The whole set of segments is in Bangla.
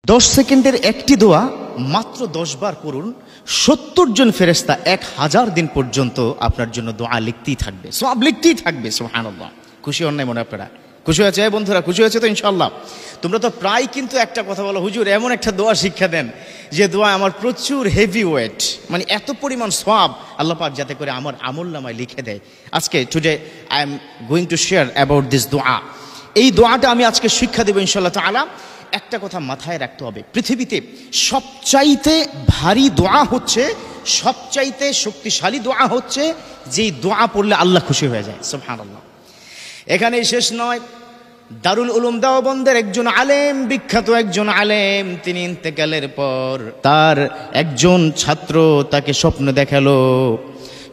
10 সেকেন্ডের একটি দোয়া মাত্র 10 বার করুন, 70 জন ফেরেশতা 1000 দিন পর্যন্ত আপনার জন্য দোয়া লিখতেই থাকবে, সওয়াব লিখতেই থাকবে। সুবহানাল্লাহ। খুশি হন নাই মনে আপনারা? খুশি হয়েছে বন্ধুরা? খুশি হয়েছে তো ইনশাআল্লাহ? তোমরা তো প্রায় কিন্তু একটা কথা বলো, হুজুর এমন একটা দোয়া শিক্ষা দেন যে দোয়া আমার প্রচুর হেভি ওয়েট, মানে এত পরিমাণ সওয়াব আল্লাহ পাক যাতে করে আমার আমলনামায় লিখে দেয়। আজকে today I am going to share about this দোয়া। এই দোয়াটা আমি আজকে শিক্ষা দেব ইনশাআল্লাহ তাআলা। একটা কথা মাথায় রাখতে হবে, পৃথিবীতে সবচাইতে ভারী দোয়া হচ্ছে, সবচাইতে শক্তিশালী দোয়া হচ্ছে যেই দোয়া পড়লে আল্লাহ খুশি হয়ে যায়। সুবহানাল্লাহ। এখানেই শেষ নয়, দারুল উলুম দেওবন্দের একজন আলেম, বিখ্যাত একজন আলেম, তিনি ইন্তেকালের পর তার একজন ছাত্র তাকে স্বপ্ন দেখালো।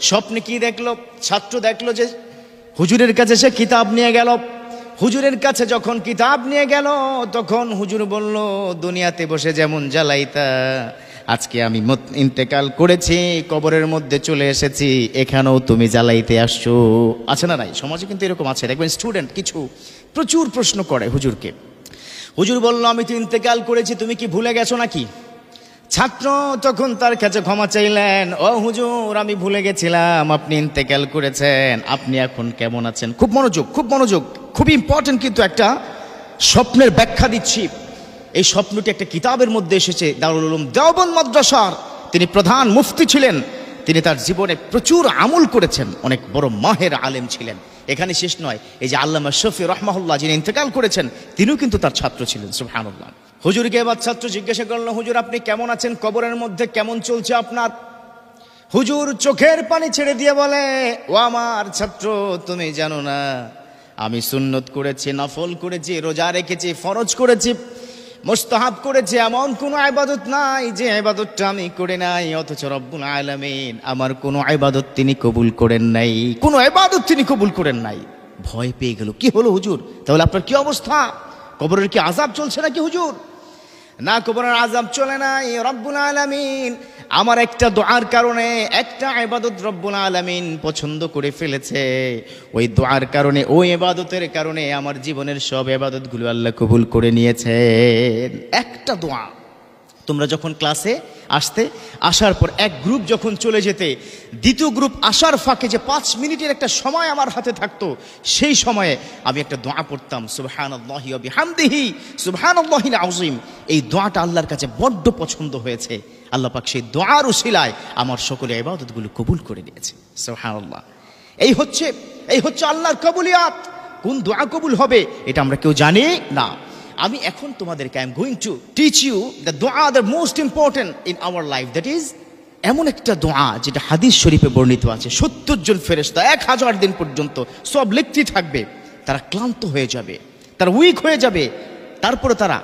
স্বপ্নে কি দেখলো? ছাত্র দেখলো যে হুজুরের কাছে সে কিতাব নিয়ে গেল। হুজুরের কাছে যখন কিতাব নিয়ে গেল তখন হুজুর বলল, দুনিয়াতে বসে যেমন জ্বালাইতা, আজকে আমি ইন্তেকাল করেছি, কবরের মধ্যে চলে এসেছি, এখানেও তুমি জ্বালাইতে আসছো। আছে না নাই? সমাজে কিন্তু এরকম আছে, দেখবেন স্টুডেন্ট কিছু প্রচুর প্রশ্ন করে হুজুরকে। হুজুর বলল, আমি তো ইন্তেকাল করেছি, তুমি কি ভুলে গেছো নাকি? ছাত্র তখন তার কাছে ক্ষমা চাইলেন, ও হুজুর আমি ভুলে গেছিলাম, আপনি ইন্তেকাল করেছেন, আপনি এখন কেমন আছেন? খুব মনোযোগ, খুব মনোযোগ, খুবই ইম্পর্টেন্ট কিন্তু একটা স্বপ্নের ব্যাখ্যা দিচ্ছি। এই স্বপ্নটি একটা কিতাবের মধ্যে এসেছে। দারুল উলুম দেওবন্দ মাদ্রাসার তিনি প্রধান মুফতি ছিলেন, তিনি তার জীবনে প্রচুর আমল করেছেন, অনেক বড় মাহের আলেম ছিলেন। এখানে শেষ নয়, এই যে আল্লামা শফি রহমাহুল্লাহ যিনি ইন্তেকাল করেছেন, তিনিও কিন্তু তার ছাত্র ছিলেন। সুবহানাল্লাহ। হুজুরকে এবার ছাত্র জিজ্ঞাসা করলো, হুজুর আপনি কেমন আছেন? কবরের মধ্যে কেমন চলছে আপনার? হুজুর চোখের পানি ছেড়ে দিয়ে বলে, ও আমার ছাত্র, তুমি জানো না আমি সুন্নত করেছি, নফল করেছি, রোজা রেখেছি, ফরজ করেছি, মুস্তাহাব করেছি, এমন কোনো ইবাদত নাই যে ইবাদতটা আমি করে নাই, অথচ রব্বুল আলামিন আমার কোনো ইবাদত তিনি কবুল করেন নাই, কোনো ইবাদত তিনি কবুল করেন নাই। ভয় পেয়ে গেল, কি হলো হুজুর, তাহলে আপনার কি অবস্থা? কবরের কি আযাব চলছে নাকি হুজুর? না, কবরের আযাব চলে নাই। রব্বুল আলামিন আমার একটা দোয়ার কারণে, একটা ইবাদত রব্বুল আলামিন পছন্দ করে ফেলেছে, ওই দোয়ার কারণে, ওই ইবাদতের কারণে আমার জীবনের সব ইবাদতগুলো আল্লাহ কবুল করে নিয়েছেন। একটা দোয়া। তোমরা যখন ক্লাসে আসার পর এক গ্রুপ যখন চলে যেতে, দ্বিতীয় গ্রুপ আসার ফাঁকে যে 5 মিনিটের একটা সময় আমার হাতে থাকতো, সেই সময়ে আমি একটা দোয়া পড়তাম, সুবহানাল্লাহি ওয়া বিহামদিহি সুবহানাল্লাহিল আযীম। এই দোয়াটা আল্লাহর কাছে বড্ড পছন্দ হয়েছে। আল্লাহ পাক সেই দোয়ার উসিলায় আমার সকল ইবাদতগুলো কবুল করে নিয়েছে। সুবহানাল্লাহ। এই হচ্ছে আল্লাহর কবুলিয়াত। কোন দোয়া কবুল হবে এটা আমরা কেউ জানি না। আমি এখন তোমাদেরকে I am going to teach you the দোয়া the most important in our life, that is এমন একটা দোয়া যেটা হাদিস শরীফে বর্ণিত আছে। 70 জন ফেরেশতা 1000 দিন পর্যন্ত সব লিখতেই থাকবে। তারা ক্লান্ত হয়ে যাবে, তারা উইক হয়ে যাবে, তারপরে তারা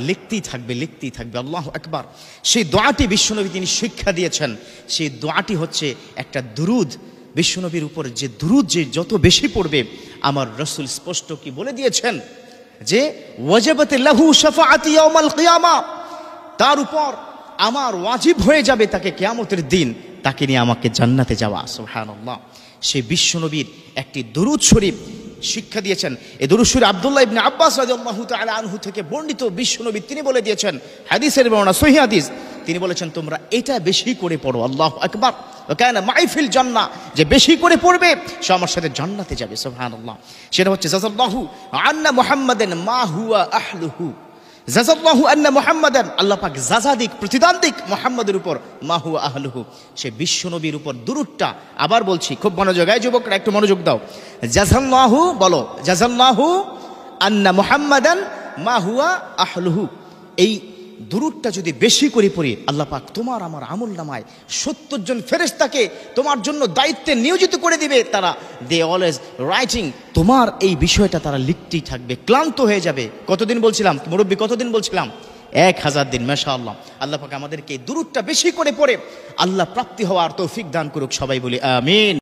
লিখতেই থাকবে, লিখতেই থাকবে। আল্লাহু আকবার। সেই দোয়াটি বিশ্বনবী তিনি শিক্ষা দিয়েছেন। সেই দোয়াটি হচ্ছে একটা দুরুদ। বিশ্বনবীর উপর যে দুরুদ যে যত বেশি পড়বে, আমার রাসূল স্পষ্ট কি বলে দিয়েছেন যে ওয়াজাবাত লাহু শাফাআতি ইয়াউমাল কিয়ামা, তার উপর আমার ওয়াজিব হয়ে যাবে তাকে কিয়ামতের দিন তাকে নিয়ে আমাকে জান্নাতে যাওয়া। সুবহানাল্লাহ। সেই বিশ্বনবীর একটি দুরূদ শরীফ শিক্ষা দিয়েছেন। এই দুরূদ শরীফ আব্দুল্লাহ ইবনে আব্বাস রাদিয়াল্লাহু তাআলা আনহু থেকে বর্ণিত। বিশ্বনবী তিনি বলে দিয়েছেন, হাদিসের বর্ণনা, সহিহ হাদিস, তিনি বলেছেন তোমরা এটা বেশি করে পড়ো। আল্লাহু আকবার। ওয়াকানা মাই ফিল জান্নাহ, যে বেশি করে পড়বে সে আমার সাথে জান্নাতে যাবে। সুবহানাল্লাহ। সেটা হচ্ছে জাযাল্লাহু আন্না মুহাম্মাদান মা হুয়া আহলুহু, জাযাল্লাহু আন্না মুহাম্মাদান, আল্লাহ পাক জাযা দিক, প্রতিদান দিক মুহাম্মাদের উপর, মা হুয়া আহলুহু, সে বিশ্বনবীর উপর দুরূদটা। আবার বলছি, খুব মনোযোগ, এই যুবকরা একটু মনোযোগ দাও। জাযাল্লাহু, বলো জাযাল্লাহু আন্না মুহাম্মাদান মা হুয়া আহলুহু। এই দুরূদটা যদি বেশি করে পড়ি, আল্লাহ পাক তোমার আমার আমলনামায় 70 জন ফেরেশতাকে তোমার জন্য দায়িত্বে নিয়োজিত করে দিবে। তারা দে অলওয়েজ রাইটিং, তোমার এই বিষয়টা তারা লিখতেই থাকবে, ক্লান্ত হয়ে যাবে। কতদিন বলছিলাম মুরব্বী, কতদিন বলছিলাম? 1000 দিন। মাশাআল্লাহ। আল্লাহ পাক আমাদেরকে এই দুরূদটা বেশি করে পড়ে আল্লাহ প্রাপ্তি হওয়ার তৌফিক দান করুক। সবাই বলি আমিন।